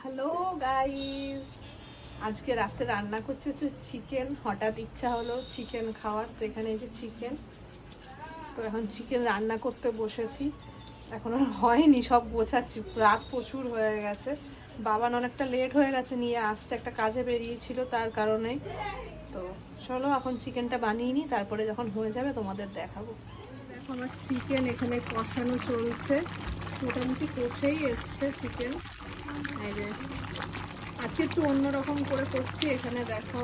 Hello guys, আজকে রাতে রান্না করছি হচ্ছে চিকেন। হঠাৎ ইচ্ছা হলো চিকেন খাওয়ার, তো এখানে এই যে চিকেন। তো এখন চিকেন রান্না করতে বসেছি। এখন আর হয়নি, সব গোছাচ্ছি, রাত প্রচুর হয়ে গেছে। বাবান অনেকটা লেট হয়ে গেছে নিয়ে আসতে, একটা কাজে বেরিয়েছিল তার কারণেই। তো চলো এখন চিকেনটা বানিয়ে নিই, তারপরে যখন হয়ে যাবে তোমাদের দেখাবো। দেখো আমার চিকেন এখানে কষানো চলছে, মোটামুটি কষেই এসছে চিকেন। এই যে আজকে একটু অন্যরকম করে করছি, এখানে দেখো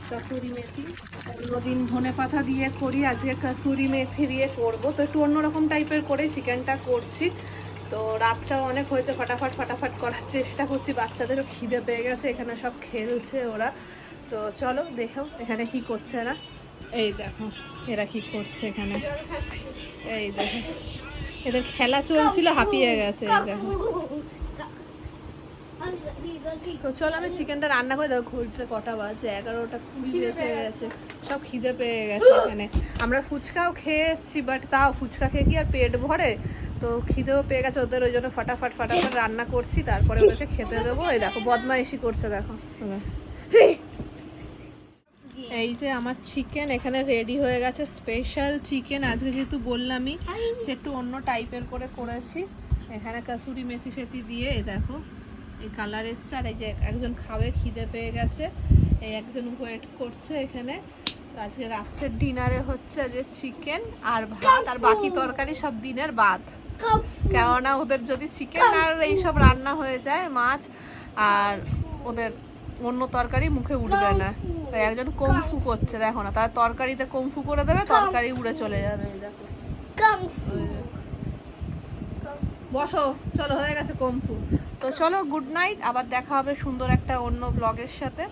কাসুরি মেথি। অন্যদিন ধনে পাতা দিয়ে করি, আজকে কাসুরি মেথি দিয়ে করব। তো একটু অন্যরকম টাইপের করে চিকেনটা করছি। তো রাতটাও অনেক হয়েছে, ফটাফট করার চেষ্টা করছি। বাচ্চাদেরও খিদে পেয়ে গেছে, এখানে সব খেলছে ওরা। তো চলো দেখো এখানে কি করছে এরা। এই দেখো এরা কি করছে এখানে, এই দেখো এদের খেলা চলছিল, হাঁপিয়ে গেছে। এই দেখো, তো চলো আমি চিকেনটা রান্না করে দেখো। ঘুরতে কটা বাজে, 11:20 বেজে গেছে। সব খিদে পেয়ে গেছে এখানে। আমরা ফুচকাও খেয়ে এসছি, বাট তাও ফুচকা খেয়ে কি আর পেট ভরে, তো খিদেও পেয়ে গেছে ওদের, ওই জন্য ফটাফট রান্না করছি, তারপরে ওদেরকে খেতে দেবো। এই দেখো বদমাইশি করছে, দেখো। এই যে আমার চিকেন এখানে রেডি হয়ে গেছে, স্পেশাল চিকেন। আজকে যেহেতু বললামই যে একটু অন্য টাইপের করে করেছি, এখানে কাসুরি মেথি ফেথি দিয়ে। এই দেখো এই কালার এসছে। আর এই যে একজন খাবে, খিদে পেয়ে গেছে, এই একজন ওয়েট করছে এখানে। তো আজকে রাত্রের ডিনারে হচ্ছে যে চিকেন আর ভাত, আর বাকি তরকারি সব দিনের বাদ। কেননা ওদের যদি চিকেন আর এইসব রান্না হয়ে যায়, মাছ, আর ওদের অন্য তরকারি মুখে উঠবে না। তাই একজন কমফু করছে, দেখো না, তার তরকারিতে কমফু করে দেবে, তরকারি উড়ে চলে যাবে। এই দেখো বসো, চলো হয়ে গেছে কমফু। তো চলো গুড নাইট, আবার দেখা হবে সুন্দর একটা অন্য ব্লগের সাথে।